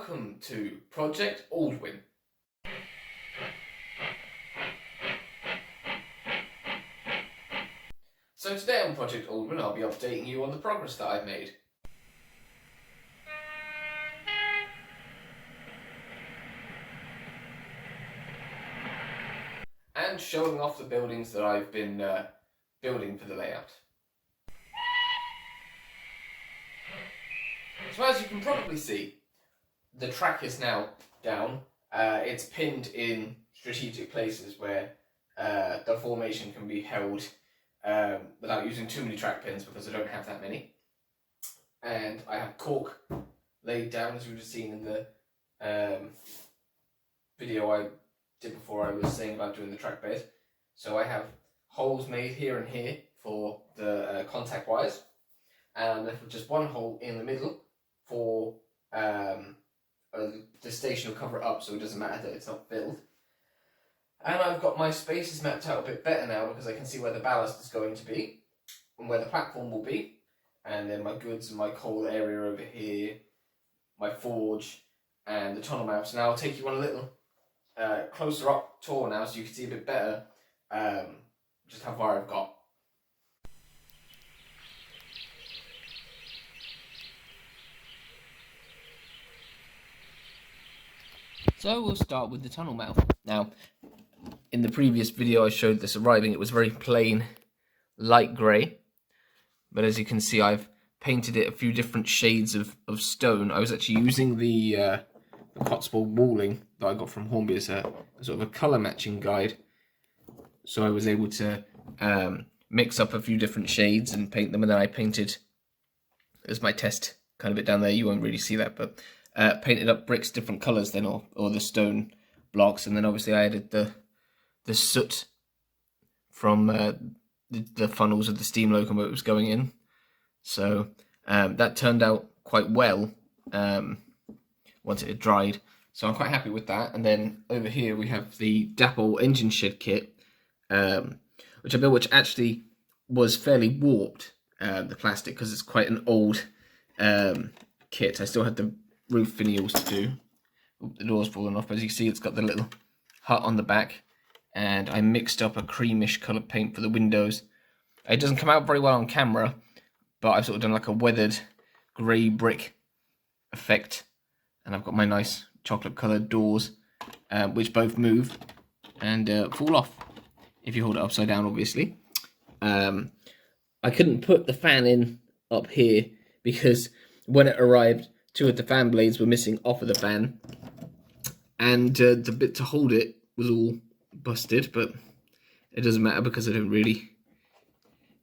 Welcome to Project Aldwyn. So today on Project Aldwyn I'll be updating you on the progress that I've made. And showing off the buildings that I've been building for the layout. So as you can probably see, the track is now down. It's pinned in strategic places where the formation can be held without using too many track pins, because I don't have that many. And I have cork laid down, as you would have seen in the video I did before I was saying about doing the track bed. So I have holes made here and here for the contact wires, and I'm left with just one hole in the middle for the station will cover it up, so it doesn't matter that it's not filled. And I've got my spaces mapped out a bit better now, because I can see where the ballast is going to be and where the platform will be, and then my goods and my coal area over here, my forge and the tunnel mouth. So now I'll take you on a little closer up tour now, so you can see a bit better just how far I've got. So we'll start with the tunnel mouth. Now, in the previous video I showed this arriving, it was very plain light grey, but as you can see I've painted it a few different shades of stone. I was actually using the Cotswold walling that I got from Hornby as a sort of a colour matching guide, so I was able to mix up a few different shades and paint them, and then I painted, as my test kind of bit down there, you won't really see that, but painted up bricks different colours then, or the stone blocks, and then obviously I added the soot from the funnels of the steam locomotives going in. So that turned out quite well once it had dried. So I'm quite happy with that. And then over here we have the Dapple engine shed kit, which I built, which actually was fairly warped, the plastic, because it's quite an old kit. I still had the roof finials to do. Oop, the door's fallen off, but as you can see it's got the little hut on the back, and I mixed up a creamish coloured paint for the windows. It doesn't come out very well on camera, but I've sort of done like a weathered grey brick effect, and I've got my nice chocolate coloured doors, which both move and fall off if you hold it upside down, obviously. I couldn't put the fan in up here because when it arrived, two of the fan blades were missing off of the fan, and the bit to hold it was all busted, but it doesn't matter because I don't really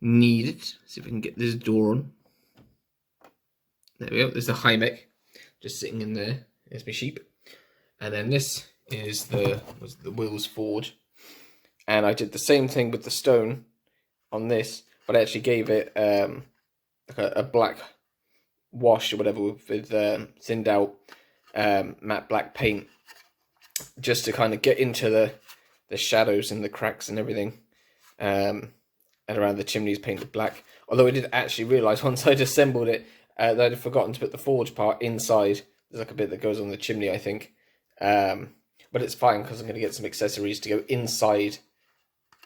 need it. See if I can get this door on. There we go, there's the Hymek just sitting in there. There's my sheep. And then this is the Will's forge. And I did the same thing with the stone on this, but I actually gave it like a black wash or whatever with thinned out matte black paint, just to kind of get into the shadows and the cracks and everything, and around the chimneys painted black. Although I did actually realise once I'd assembled it that I'd forgotten to put the forge part inside. There's like a bit that goes on the chimney, I think, but it's fine because I'm going to get some accessories to go inside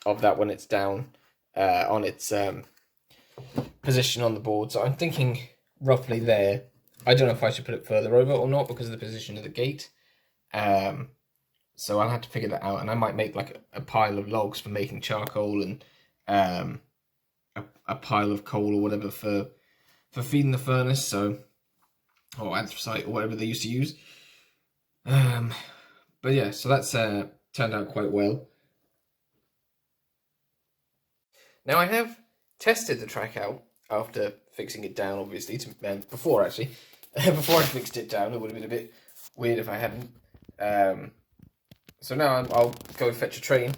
of that when it's down on its position on the board. So I'm thinking roughly there. I don't know if I should put it further over or not because of the position of the gate. So I'll have to figure that out, and I might make like a pile of logs for making charcoal, and a pile of coal or whatever for feeding the furnace, so, or anthracite or whatever they used to use. But yeah, so that's turned out quite well. Now I have tested the track out after fixing it down, obviously, before actually. Before I fixed it down, it would have been a bit weird if I hadn't. So now I'll go fetch a train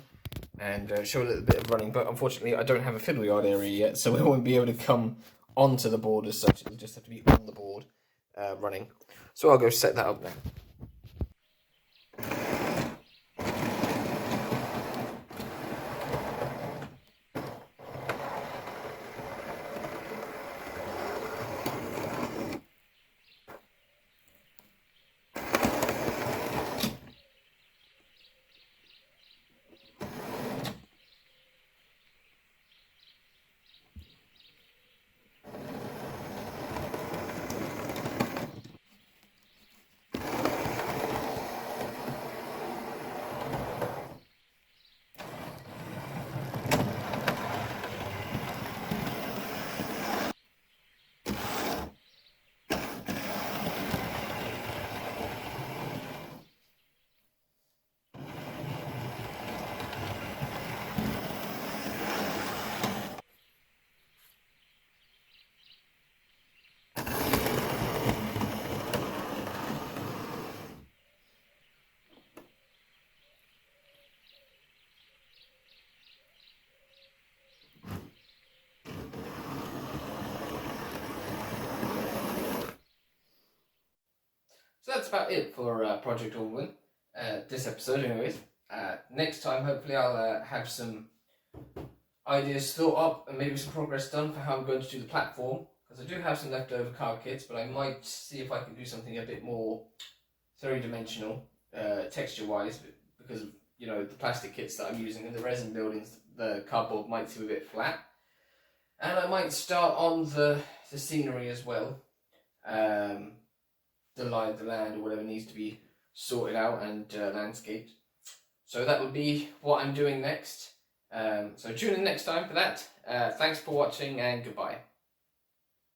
and show a little bit of running, but unfortunately I don't have a fiddle yard area yet, so it won't be able to come onto the board as such. It'll just have to be on the board running. So I'll go set that up now. about it for Project Aldwyn. This episode, anyways. Next time, hopefully, I'll have some ideas thought up and maybe some progress done for how I'm going to do the platform. Because I do have some leftover card kits, but I might see if I can do something a bit more three-dimensional, texture-wise, because of, you know, the plastic kits that I'm using and the resin buildings, the cardboard might seem a bit flat. And I might start on the scenery as well. The lie of the land or whatever needs to be sorted out and landscaped. So that would be what I'm doing next. So tune in next time for that. Thanks for watching and goodbye.